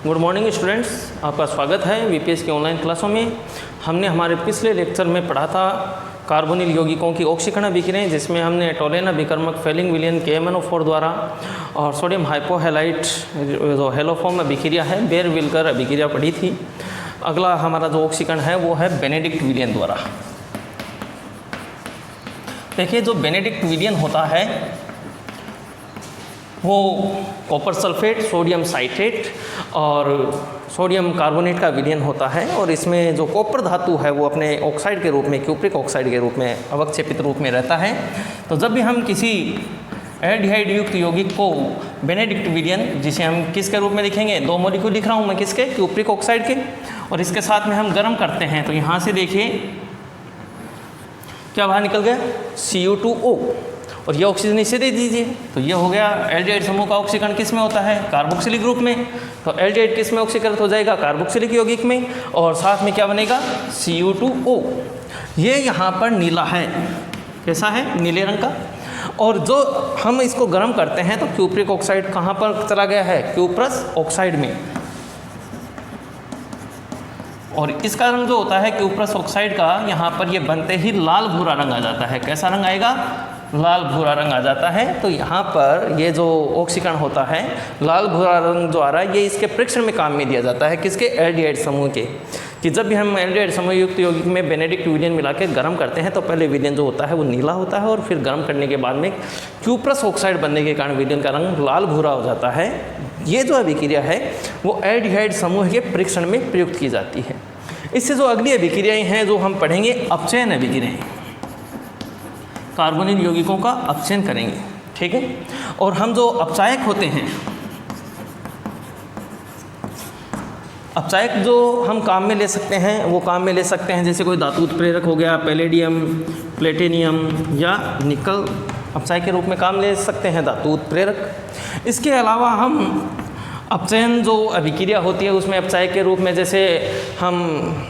Good morning students, आपका स्वागत है वीपीएस की ऑनलाइन क्लासों में। हमने हमारे पिछले लेक्चर में पढ़ा था कार्बोनिल यौगिकों की ऑक्सीकरण अभिक्रियाएं, जिसमें हमने टोलेन अभिकर्मक, फेलिंग विलयन KMnO4 द्वारा और सोडियम हाइपोहेलाइट जो हेलोफॉर्म अभिक्रिया है, बेयर विल्कर अभिक्रिया पढ़ी थी। अगला हमारा जो ऑक्सीकरण है वो है बेनेडिक्ट विलियन द्वारा। देखिए, जो बेनेडिक्ट विलियन होता है वो कॉपर सल्फेट, सोडियम साइट्रेट और सोडियम कार्बोनेट का विलयन होता है, और इसमें जो कॉपर धातु है वो अपने ऑक्साइड के रूप में, क्यूप्रिक ऑक्साइड के रूप में, अवक्षेपित रूप में रहता है। तो जब भी हम किसी एल्डिहाइड युक्त यौगिक को बेनेडिक्ट विलियन, जिसे हम किसके रूप में लिखेंगे, दो मॉलिक्यूल लिख रहा हूँ मैं, किसके, क्यूप्रिक ऑक्साइड के, और इसके साथ में हम गर्म करते हैं तो यहाँ से देखिए क्या बाहर निकल गया, CO2O, और ये ऑक्सीजन इसे दे दीजिए तो ये हो गया एल्डिहाइड समूह का ऑक्सीकरण किस में होता है, कार्बोक्सिलिक ग्रुप में। तो एल्डिहाइड किस में ऑक्सीकृत हो जाएगा, कार्बोक्सिलिक यौगिक में, और साथ में क्या बनेगा, CO2O। ये यहाँ पर नीला है, कैसा है, नीले रंग का। और जो हम इसको गर्म करते हैं तो क्यूप्रिक ऑक्साइड कहाँ पर चला गया है, क्यूप्रस ऑक्साइड में, और इसका रंग जो होता है क्यूप्रस ऑक्साइड का, यहाँ पर ये बनते ही लाल भूरा रंग आ जाता है। कैसा रंग आएगा, लाल भूरा रंग आ जाता है। तो यहाँ पर ये जो ऑक्सीकरण होता है, लाल भूरा रंग जो आ रहा है, ये इसके परीक्षण में काम में दिया जाता है, किसके, एल्डिहाइड समूह के, कि जब भी हम एल्डिहाइड समूह युक्त यौगिक में बेनेडिक्ट विलियन मिला के गर्म करते हैं तो पहले विलियन जो होता है वो नीला होता है, और फिर गर्म करने के बाद में क्यूप्रस ऑक्साइड बनने के कारण विलियन का रंग लाल भूरा हो जाता है। ये जो अभिक्रिया है वो एल्डिहाइड समूह के परीक्षण में प्रयुक्त की जाती है। इससे जो अगली अभिक्रियाएँ हैं जो हम पढ़ेंगे, अपचयन अभिक्रियाएँ, कार्बोनिल यौगिकों का अपचयन करेंगे, ठीक है। और हम जो अपचायक होते हैं, अपचायक जो हम काम में ले सकते हैं वो काम में ले सकते हैं, जैसे कोई धातु उत्प्रेरक हो गया, पैलेडियम, प्लेटिनियम या निकल अपचायक के रूप में काम ले सकते हैं, धातु उत्प्रेरक। इसके अलावा हम अपचयन जो अभिक्रिया होती है उसमें अपचायक के रूप में, जैसे हम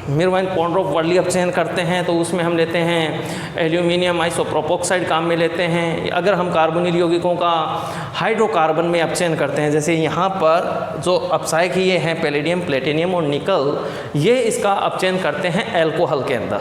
मिरवाइन पॉन्ड्रोप वर्ली अपचयन करते हैं तो उसमें हम लेते हैं एल्यूमिनियम आइसोप्रोपोक्साइड काम में लेते हैं। अगर हम कार्बोनिल यौगिकों का हाइड्रोकार्बन में अपचयन करते हैं, जैसे यहाँ पर जो अपचायक ये हैं पैलेडियम, प्लेटिनियम और निकल, ये इसका अपचयन करते हैं एल्कोहल के अंदर।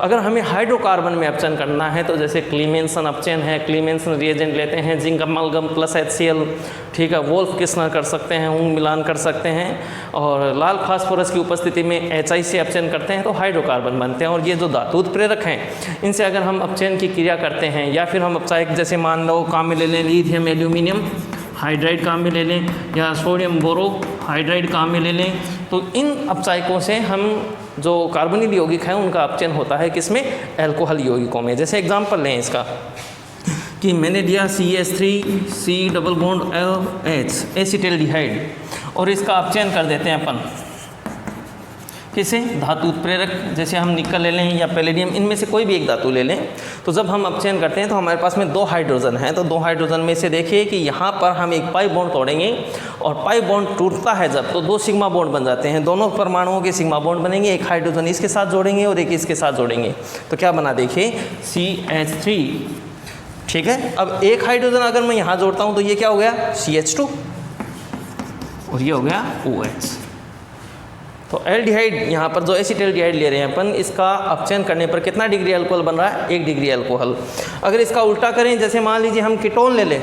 अगर हमें हाइड्रोकार्बन में अपचयन करना है तो जैसे क्लीमेंसन अपचयन है, क्लीमेंसन रिएजेंट लेते हैं, जिंक अमालगम प्लस HCl, ठीक है, वोल्फ किस्नर कर सकते हैं, ऊंग मिलान कर सकते हैं, और लाल फास्फोरस की उपस्थिति में HI से अपचयन करते हैं तो हाइड्रोकार्बन बनते हैं। और ये जो धातु उत्प्रेरक हैं, इनसे अगर हम अपचयन की क्रिया करते हैं, या फिर हम अपचायक जैसे मान लो काम में ले लें लिथियम एल्यूमिनियम हाइड्राइड काम में ले लें, या सोडियम बोरो हाइड्राइड काम में ले लें, तो इन अपचायकों से हम जो कार्बोनिल यौगिक है उनका अपचयन होता है किसमें, एल्कोहल यौगिकों में। जैसे एग्जांपल लें इसका, कि मैंने लिया CH3C डबल बॉन्ड LH एसिटिल्डिहाइड, और इसका अपचयन कर देते हैं अपन किसे, धातु उत्प्रेरक, जैसे हम निकल ले लें या पैलेडियम, इनमें से कोई भी एक धातु ले लें। तो जब हम अपचयन करते हैं तो हमारे पास में दो हाइड्रोजन हैं, तो दो हाइड्रोजन में से देखिए कि यहाँ पर हम एक पाई बॉन्ड तोड़ेंगे, और पाई बॉन्ड टूटता है जब, तो दो सिग्मा बॉन्ड बन जाते हैं, दोनों परमाणुओं के सिग्मा बॉन्ड बनेंगे, एक हाइड्रोजन इसके साथ जोड़ेंगे और एक इसके साथ जोड़ेंगे, तो क्या बना, देखिए CH3, ठीक है। अब एक हाइड्रोजन अगर मैं यहाँ जोड़ता हूँ तो ये क्या हो गया, CH2, और ये हो गया OH। तो एल्डिहाइड यहाँ पर जो एसिटिल्डिहाइड ले रहे हैं अपन, इसका अपचयन करने पर कितना डिग्री अल्कोहल बन रहा है, 1 डिग्री अल्कोहल। अगर इसका उल्टा करें, जैसे मान लीजिए हम कीटोन ले लें,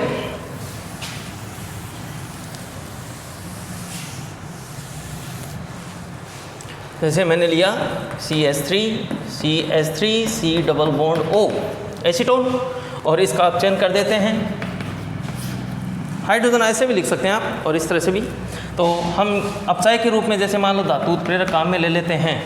जैसे मैंने लिया CH3C double bond O acetone, और इसका अपचयन कर देते हैं। हाइड्रोजन ऐसे भी लिख सकते हैं आप, और इस तरह से भी। तो हम अपचायक के रूप में जैसे मान लो धातु उत्प्रेरक काम में ले लेते हैं,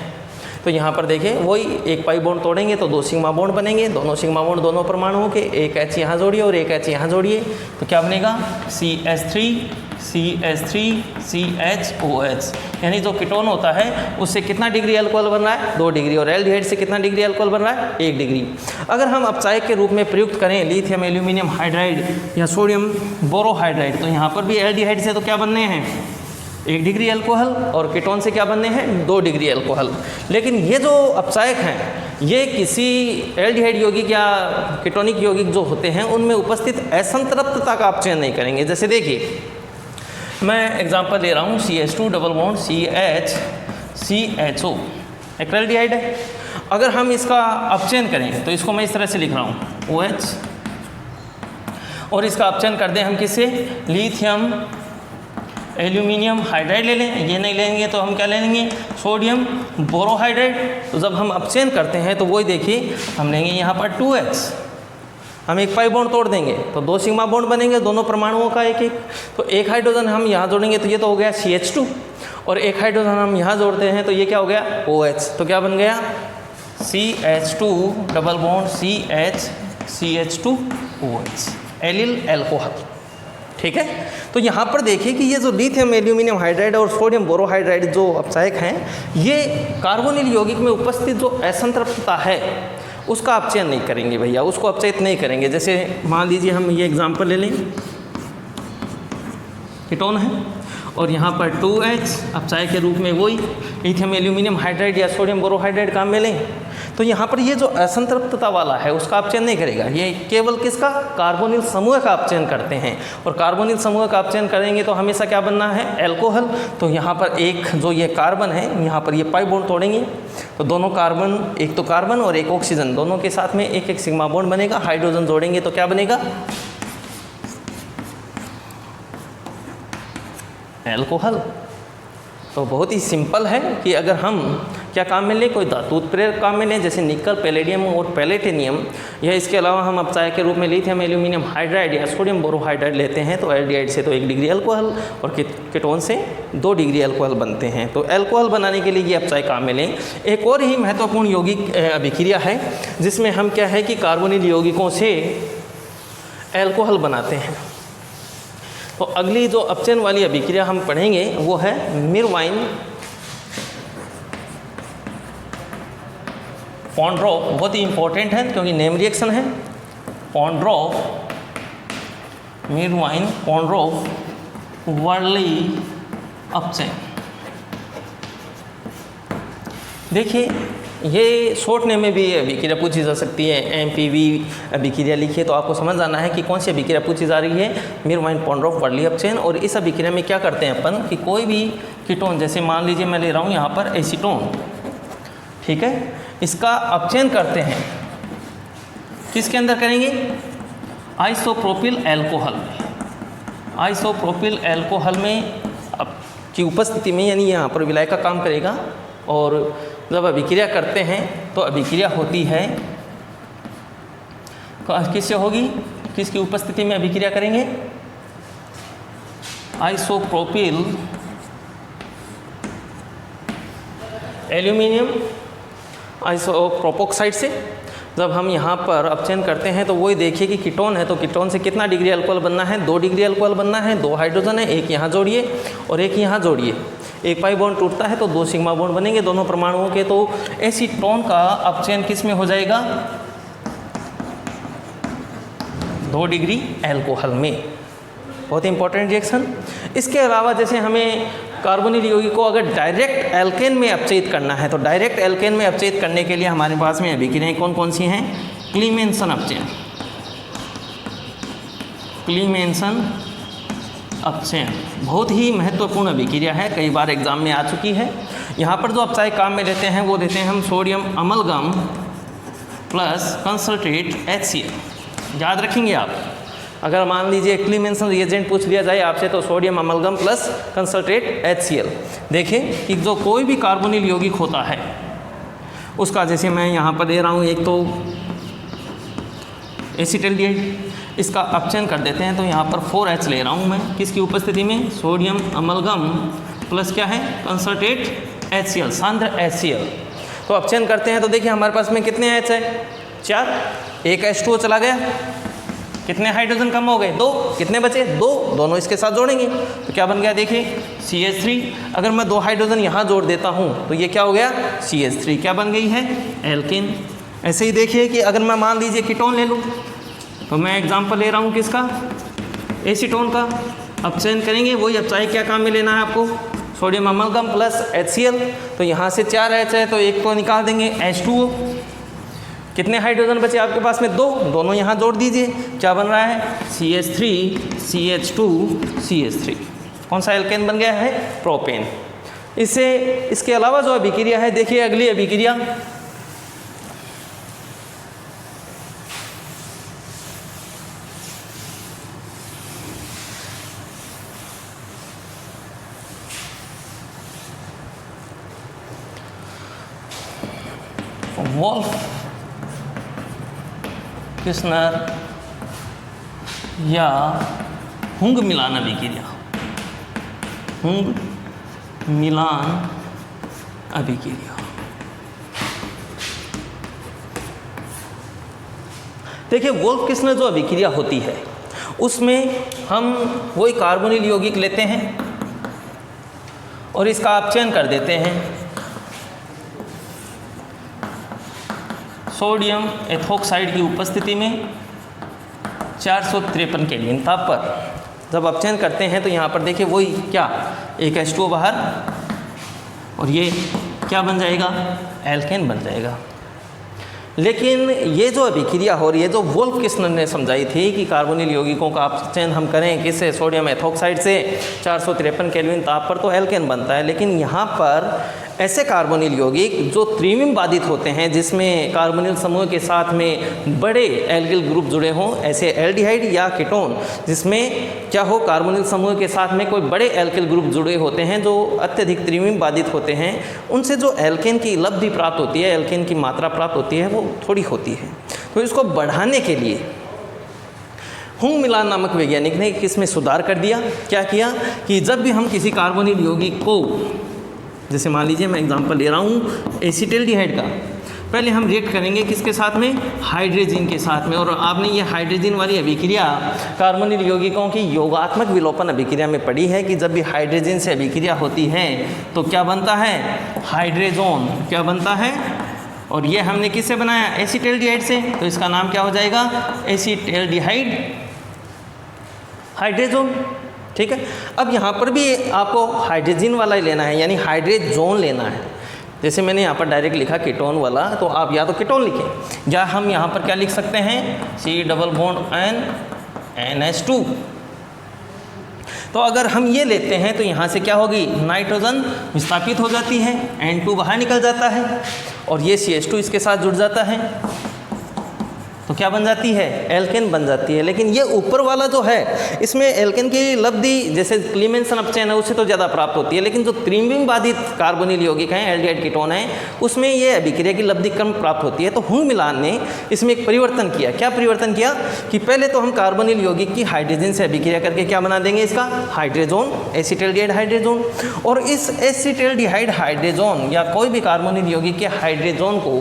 तो यहाँ पर देखिए वही एक पाई बॉन्ड तोड़ेंगे तो दो सिग्मा बॉन्ड बनेंगे, दोनों सिग्मा बॉन्ड दोनों परमाणुओं के, एक H यहाँ जोड़िए और एक H यहाँ जोड़िए, तो क्या बनेगा, CH3CH3CHOH, यानी जो कीटोन होता है उससे कितना डिग्री अल्कोहल बन रहा है, 2 डिग्री, और एल्डिहाइड से कितना डिग्री अल्कोहल बन रहा है, 1 डिग्री। अगर हम अपचायक के रूप में प्रयुक्त करें लिथियम एल्यूमिनियम हाइड्राइड या सोडियम बोरोहाइड्राइड, तो यहाँ पर भी एल्डिहाइड से तो क्या बनने हैं, 1 डिग्री अल्कोहल, और कीटोन से क्या बनने हैं, 2 डिग्री अल्कोहल। लेकिन ये जो अपचायक हैं ये किसी एल्डिहाइड यौगिक या कीटोनिक यौगिक जो होते हैं उनमें उपस्थित असंतृप्तता का अपचयन नहीं करेंगे। जैसे देखिए मैं एग्जांपल ले रहा हूँ CH2 डबल बॉन्ड CHCHO एक्रेल्डिहाइड है। अगर हम इसका अपचयन करें तो इसको मैं इस तरह से लिख रहा हूँ OH, और इसका अपचयन कर दें हम किससे, लिथियम एल्यूमिनियम हाइड्राइड ले लें। ये नहीं लेंगे तो हम क्या ले लेंगे, सोडियम बोरोहाइड्राइड। तो जब हम अपचयन करते हैं तो वही देखिए हम लेंगे यहाँ पर 2H, हम एक पाई बॉन्ड तोड़ देंगे तो 2 सिग्मा बॉन्ड बनेंगे दोनों परमाणुओं का एक एक। तो एक हाइड्रोजन हम यहाँ जोड़ेंगे तो ये तो हो गया CH2, और एक हाइड्रोजन हम यहाँ जोड़ते हैं तो ये क्या हो गया OH। तो क्या बन गया CH2 double bond CH2OH allele alcohol. ठीक है, तो यहाँ पर देखिए कि ये जो लिथियम एल्यूमिनियम हाइड्राइड और सोडियम बोरोहाइड्राइड जो अपचायक हैं, ये कार्बोनिल यौगिक में उपस्थित जो असंतृप्तता है उसका अपचयन नहीं करेंगे भैया, उसको अपचयित नहीं करेंगे। जैसे मान लीजिए हम ये एग्जांपल ले लें, कीटोन है और यहाँ पर 2H अपचायक के रूप में वही लिथियम एल्यूमिनियम हाइड्राइड या सोडियम बोरोहाइड्राइड काम में लें, तो यहाँ पर ये जो असंतृप्तता वाला है उसका अपचयन नहीं करेगा। ये केवल किसका, कार्बोनिल समूह का अपचयन करते हैं, और कार्बोनिल समूह का अपचयन करेंगे तो हमेशा क्या बनना है, एल्कोहल। तो यहाँ पर एक जो ये कार्बन है, यहाँ पर ये पाई बॉन्ड तोड़ेंगे तो दोनों कार्बन, एक तो कार्बन और एक ऑक्सीजन, दोनों के साथ में एक एक सिग्मा बॉन्ड बनेगा। हाइड्रोजन जोड़ेंगे तो क्या बनेगा, एल्कोहल। तो बहुत ही सिंपल है कि अगर हम क्या काम में लें, कोई धातु उत्प्रेरक काम में लें जैसे निकल, पैलेडियम और प्लेटिनियम, या इसके अलावा हम अपचायक के रूप में लिथियम एल्यूमिनियम हाइड्राइड या सोडियम बोरोहाइड्राइड लेते हैं तो एल्डिहाइड से तो 1 डिग्री अल्कोहल और कीटोन से 2 डिग्री अल्कोहल बनते हैं। तो अल्कोहल बनाने के लिए ये अपचायक काम में लें। एक और ही महत्वपूर्ण यौगिक अभिक्रिया है जिसमें हम क्या है कि कार्बोनिल यौगिकों से अल्कोहल बनाते हैं। तो अगली जो अपचयन वाली अभिक्रिया हम पढ़ेंगे वो है मिरवाइन पॉन्ड्रोफ। बहुत ही इंपॉर्टेंट है क्योंकि नेम रिएक्शन है। पॉन्ड्रोफ, मिरवाइन पॉन्ड्रोफ वर्ली अपचयन। देखिए ये शॉर्ट नेम में भी अभिक्रिया पूछी जा सकती है। MPV अभिक्रिया लिखिए तो आपको समझ आना है कि कौन सी अभिक्रिया पूछी जा रही है, मिरवाइन पॉन्ड्रोफ वर्ली अपचयन। और इस अभिक्रिया में क्या करते हैं अपन कि कोई भी कीटोन, जैसे मान लीजिए मैं ले रहा हूँ यहाँ पर एसीटोन, ठीक है, इसका अपचयन करते हैं। किसके अंदर करेंगे, आइसोप्रोपिल एल्कोहल में। आइसोप्रोपिल एल्कोहल में की उपस्थिति में, यानी यहाँ पर विलायक का काम करेगा। और जब अभिक्रिया करते हैं तो अभिक्रिया होती है किससे होगी, किसकी उपस्थिति में अभिक्रिया करेंगे, आइसोप्रोपिल एल्यूमिनियम आइसोप्रोपोक्साइड से। जब हम यहाँ पर अपचयन करते हैं तो वही देखिए कि कीटोन है तो कीटोन से कितना डिग्री अल्कोहल बनना है, 2 डिग्री अल्कोहल बनना है। 2 हाइड्रोजन है, एक यहाँ जोड़िए और एक यहाँ जोड़िए, एक पाई बॉन्ड टूटता है तो 2 सिग्मा बॉन्ड बनेंगे दोनों परमाणुओं के। तो एसीटोन का अपचयन किस में हो जाएगा, 2 डिग्री अल्कोहल में। बहुत इंपॉर्टेंट रिएक्शन। इसके अलावा जैसे हमें कार्बोनिल यौगिक को अगर डायरेक्ट एल्केन में अपचयित करना है तो डायरेक्ट एल्केन में अपचयित करने के लिए हमारे पास में अभिक्रियाएं कौन कौन सी हैं, क्लीमेंसन अपचयन। क्लीमेंसन अपचयन बहुत ही महत्वपूर्ण अभिक्रिया है, कई बार एग्जाम में आ चुकी है। यहाँ पर जो अपचायक काम में लेते हैं वो देते हैं हम sodium amalgam plus concentrate HCl। याद रखेंगे आप, अगर मान लीजिए क्लीमेंसन रिएजेंट पूछ लिया जाए आपसे तो sodium amalgam plus concentrate HCl। देखें कि जो कोई भी कार्बोनिल यौगिक होता है उसका, जैसे मैं यहाँ पर दे रहा हूँ एक तो एसिटल्डिहाइड, इसका अपचयन कर देते हैं तो यहाँ पर 4H ले रहा हूँ मैं, किसकी उपस्थिति में, सोडियम अमलगम प्लस क्या है, कंसंट्रेट HCl, सांद्र HCl। तो अपचयन करते हैं तो देखिए हमारे पास में कितने H है, 4, एक H2O चला गया, कितने हाइड्रोजन कम हो गए, 2, कितने बचे, 2, दोनों इसके साथ जोड़ेंगे तो क्या बन गया, देखिए CH3। अगर मैं 2 हाइड्रोजन यहाँ जोड़ देता हूँ तो ये क्या हो गया, CH3 क्या बन गई है, एल्केन। ऐसे ही देखिए कि अगर मैं मान लीजिए कीटोन ले लूँ तो मैं एग्जांपल ले रहा हूँ किसका, एसीटोन का। अपचयन करेंगे, वही अपचायक क्या काम में लेना है आपको, सोडियम अमलगम प्लस HCl। तो यहाँ से 4H है तो एक तो निकाल देंगे H2O। कितने हाइड्रोजन बचे आपके पास में, 2, दोनों यहाँ जोड़ दीजिए, क्या बन रहा है, CH3 CH2 CH3। कौन सा एल्केन बन गया है? प्रोपेन। इसके अलावा जो अभिक्रिया है, देखिए अगली अभिक्रिया वोल्फ किस्नर या हुंग मिलान अभिक्रिया, हुंग मिलान अभिक्रिया। देखिए वोल्फ किस्नर जो अभिक्रिया होती है उसमें हम वही कार्बोनिल यौगिक लेते हैं और इसका अपचयन कर देते हैं सोडियम एथोक्साइड की उपस्थिति में 453 केल्विन ताप पर जब अपचयन करते हैं तो यहाँ पर देखिए वही क्या, एक H2O बाहर और ये क्या बन जाएगा? एल्केन बन जाएगा। लेकिन ये जो अभिक्रिया हो रही है, जो वोल्फ किस्नर ने समझाई थी कि कार्बोनिल यौगिकों का अपचयन हम करें किससे? सोडियम एथोक्साइड से 453 केल्विन ताप पर, तो एल्केन बनता है। लेकिन यहाँ पर ऐसे कार्बोनिल यौगिक जो त्रिविम बाधित होते हैं, जिसमें कार्बोनिल समूह के साथ में बड़े एल्किल ग्रुप जुड़े हों, ऐसे एल्डिहाइड या कीटोन जिसमें क्या हो, कार्बोनिल समूह के साथ में कोई बड़े एल्किल ग्रुप जुड़े होते हैं जो अत्यधिक त्रिविम बाधित होते हैं, उनसे जो एल्केन की लब्धि प्राप्त होती है, एल्केन की मात्रा प्राप्त होती है, वो थोड़ी होती है। तो इसको बढ़ाने के लिए हुंग मिलान नामक वैज्ञानिक ने इसमें सुधार कर दिया। क्या किया कि जब भी हम किसी कार्बोनिल यौगिक को, जैसे मान लीजिए मैं एग्जांपल ले रहा हूँ एसिटिल्डिहाइड का, पहले हम रिएक्ट करेंगे किसके साथ में? हाइड्रोजन के साथ में। और आपने ये हाइड्रोजन वाली अभिक्रिया कार्बोनिल यौगिकों की योगात्मक विलोपन अभिक्रिया में पढ़ी है कि जब भी हाइड्रोजन से अभिक्रिया होती है तो क्या बनता है? हाइड्रोजन। क्या बनता है? और ये हमने किससे बनाया? एसिटिल्डिहाइड से, तो इसका नाम क्या हो जाएगा? एसिटिल्डिहाइड हाइड्रोजन। ठीक है। अब यहाँ पर भी आपको हाइड्रोजन वाला ही लेना है, यानी हाइड्रोजन लेना है। जैसे मैंने यहाँ पर डायरेक्ट लिखा कीटोन वाला, तो आप या तो कीटोन लिखें या हम यहाँ पर क्या लिख सकते हैं? C double bond N NH2। तो अगर हम ये लेते हैं तो यहाँ से क्या होगी? नाइट्रोजन विस्थापित हो जाती है, N2 बाहर निकल जाता है और ये CH2 इसके साथ जुड़ जाता है, तो क्या बन जाती है? एल्केन बन जाती है। लेकिन ये ऊपर वाला जो है, इसमें एल्केन की लब्धि जैसे क्लीमेंसन अपचयन है उससे तो ज़्यादा प्राप्त होती है, लेकिन जो त्रिविम बाधित कार्बोनिल यौगिक हैं, एल्डिहाइड कीटोन हैं, उसमें ये अभिक्रिया की लब्धि कम प्राप्त होती है। तो हुंग मिलान ने इसमें एक परिवर्तन किया। क्या परिवर्तन किया कि पहले तो हम कार्बोनिल यौगिक की हाइड्रोजन से अभिक्रिया करके क्या बना देंगे? इसका हाइड्रोजन, एसिटिल्डिहाइड हाइड्रोजन। और इस एसिटिल्डिहाइड हाइड्रोजन या कोई भी कार्बोनिल यौगिक के हाइड्रोजन को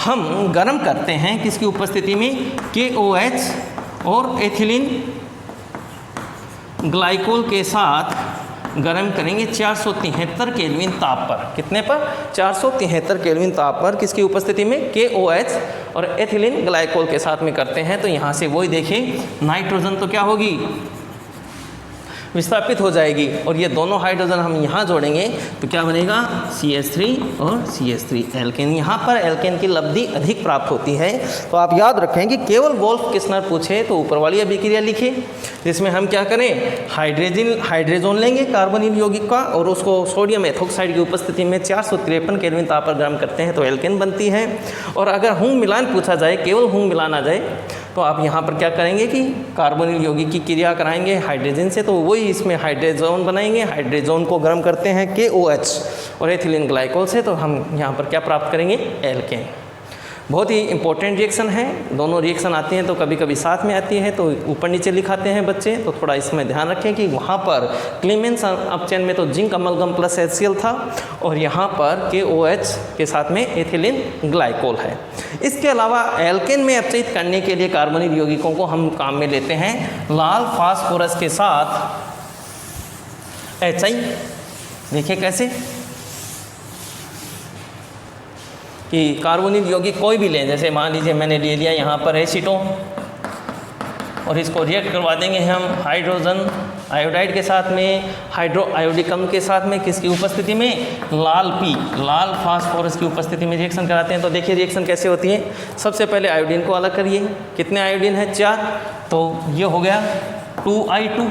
हम गर्म करते हैं किसकी उपस्थिति में? KOH और एथिलीन ग्लाइकोल के साथ गर्म करेंगे 473 केल्विन ताप पर। कितने पर? 473 केल्विन ताप पर। किसकी उपस्थिति में? KOH और एथिलीन ग्लाइकोल के साथ में करते हैं। तो यहाँ से वही देखिए नाइट्रोजन तो क्या होगी? विस्थापित हो जाएगी और ये दोनों हाइड्रोजन हम यहाँ जोड़ेंगे तो क्या बनेगा? CH3 और CH3 एल्केन। यहाँ पर एल्केन की लब्धि अधिक प्राप्त होती है। तो आप याद रखें कि केवल वोल्फ किस्नर पूछे तो ऊपर वाली अभिक्रिया लिखे, जिसमें हम क्या करें? हाइड्रोजन लेंगे कार्बोनिल यौगिक का और उसको सोडियम एथोक्साइड की उपस्थिति में 453 केल्विन ताप पर गर्म करते हैं तो एल्केन बनती है। और अगर हुंग मिलान पूछा जाए, केवल हुंग मिलान आ जाए, तो आप यहाँ पर क्या करेंगे कि कार्बोनिल यौगिक की क्रिया कराएंगे हाइड्रोजन से, तो वही इसमें हाइड्रोजन बनाएंगे। हाइड्रोजन को गर्म करते हैं KOH और एथिलीन ग्लाइकोल से, तो हम यहाँ पर क्या प्राप्त करेंगे? एल्केन। बहुत ही इंपॉर्टेंट रिएक्शन है। दोनों रिएक्शन आती हैं तो कभी कभी साथ में आती है, तो ऊपर नीचे लिखाते हैं बच्चे, तो थोड़ा इसमें ध्यान रखें कि वहाँ पर क्लीमेंस अपचयन में तो जिंक अमलगम प्लस HCl था और यहाँ पर KOH के साथ में एथिलीन ग्लाइकोल है। इसके अलावा एल्केन में अपचयित करने के लिए कार्बोनिल यौगिकों को हम काम में लेते हैं लाल फास्फोरस के साथ HI। देखिए कैसे कि कार्बोनिल यौगिक कोई भी लें, जैसे मान लीजिए मैंने ले लिया यहाँ पर एसीटोन और इसको रिएक्ट करवा देंगे हम हाइड्रोजन आयोडाइड के साथ में, हाइड्रो आयोडिकम के साथ में, किसकी उपस्थिति में? लाल फास्फोरस की उपस्थिति में रिएक्शन कराते हैं। तो देखिए रिएक्शन कैसे होती है। सबसे पहले आयोडीन को अलग करिए। कितने आयोडीन है? 4, तो ये हो गया 2I2।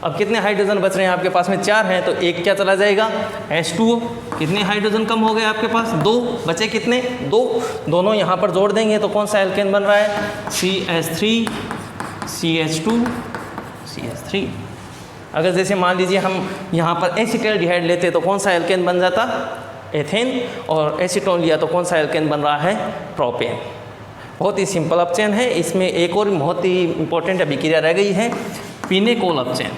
अब कितने हाइड्रोजन बच रहे हैं आपके पास में? 4 हैं, तो एक क्या चला जाएगा? H2O। कितने हाइड्रोजन कम हो गए आपके पास? 2 बचे। कितने? 2। दोनों यहाँ पर जोड़ देंगे तो कौन सा एल्केन बन रहा है? CH3 CH2 CH3। अगर जैसे मान लीजिए हम यहाँ पर एसिटाल्डिहाइड लेते तो कौन सा एल्केन बन जाता? एथेन। और एसीटोन लिया तो कौन सा एल्केन बन रहा है? प्रोपेन। बहुत ही सिंपल अपचयन है। इसमें एक और बहुत ही इंपॉर्टेंट अभिक्रिया रह गई है, पिनेकोल अपचयन।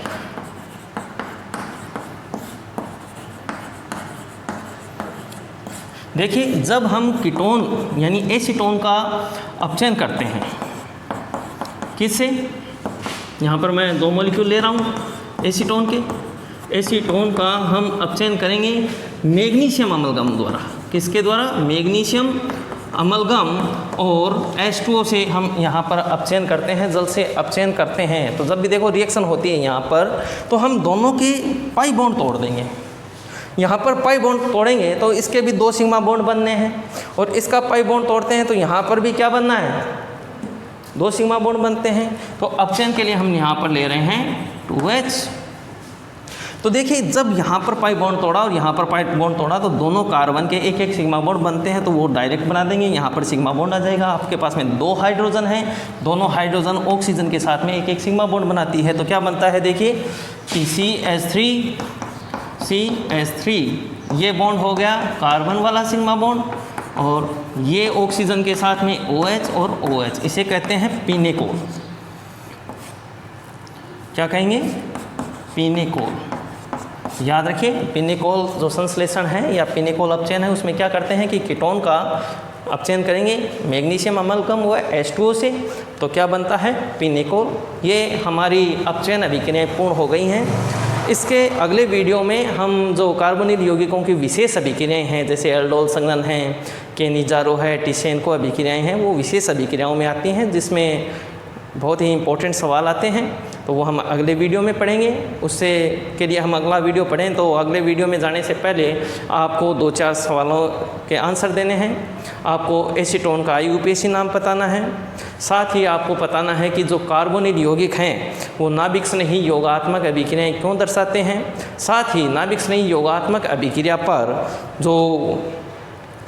देखिए, जब हम कीटोन यानी एसीटोन का अपचयन करते हैं, किससे? यहाँ पर मैं 2 मॉलिक्यूल ले रहा हूँ एसीटोन के। एसीटोन का हम अपचयन करेंगे मैग्नीशियम अमलगम द्वारा। किसके द्वारा? Magnesium amalgam. और H2O से हम यहाँ पर अपचयन करते हैं, जल से अपचयन करते हैं। तो जब भी देखो रिएक्शन होती है यहाँ पर, तो हम दोनों के पाई बॉन्ड तोड़ देंगे। यहाँ पर पाई बॉन्ड तोड़ेंगे तो इसके भी 2 सिग्मा बॉन्ड बनने हैं, और इसका पाई बॉन्ड तोड़ते हैं तो यहाँ पर भी क्या बनना है? 2 सिग्मा बॉन्ड बनते हैं। तो अपचयन के लिए हम यहाँ पर ले रहे हैं 2H। तो देखिए, जब यहाँ पर पाई बॉन्ड तोड़ा और यहाँ पर पाई बॉन्ड तोड़ा तो दोनों कार्बन के एक एक सिग्मा बॉन्ड बनते हैं, तो वो डायरेक्ट बना देंगे। यहाँ पर सिग्मा बॉन्ड आ जाएगा। आपके पास में 2 हाइड्रोजन हैं, दोनों हाइड्रोजन ऑक्सीजन के साथ में एक एक सिग्मा बॉन्ड बनाती है। तो क्या बनता है? देखिए, CH3 CH3, ये बॉन्ड हो गया कार्बन वाला सिग्मा बॉन्ड, और ये ऑक्सीजन के साथ में OH और OH, इसे कहते हैं पिनेकोल। क्या कहेंगे? पिनेकोल। याद रखिए, पिनेकोल जो संश्लेषण है या पिनेकोल अपचयन है, उसमें क्या करते हैं कि कीटोन का अपचयन करेंगे मैग्नीशियम अमलगम हुआ H2O से, तो क्या बनता है? पिनेकोल। ये हमारी अपचयन अभिक्रियाएं पूर्ण हो गई हैं। इसके अगले वीडियो में हम जो कार्बोनिल यौगिकों की विशेष अभिक्रियाएं हैं, जैसे एल्डोल संघनन है, केनिजारो है, टिसेनको अभिक्रियाएं हैं, वो विशेष अभिक्रियाओं में आती हैं, जिसमें बहुत ही इंपॉर्टेंट सवाल आते हैं। तो वो हम अगले वीडियो में पढ़ेंगे। उससे के लिए हम अगला वीडियो पढ़ें तो अगले वीडियो में जाने से पहले आपको 2-4 सवालों के आंसर देने हैं। आपको एसीटोन का IUPAC नाम बताना है। साथ ही आपको बताना है कि जो कार्बोनिल यौगिक हैं वो नाभिक स्नेही योगात्मक अभिक्रियाएं क्यों दर्शाते हैं। साथ ही नाभिक स्नेही योगात्मक अभिक्रिया पर जो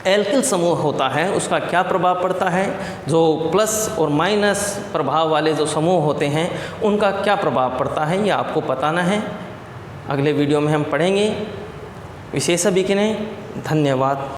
एल्किल समूह होता है उसका क्या प्रभाव पड़ता है, जो प्लस और माइनस प्रभाव वाले जो समूह होते हैं उनका क्या प्रभाव पड़ता है, ये आपको बताना है। अगले वीडियो में हम पढ़ेंगे विशेष अभिक्रियाएं। धन्यवाद।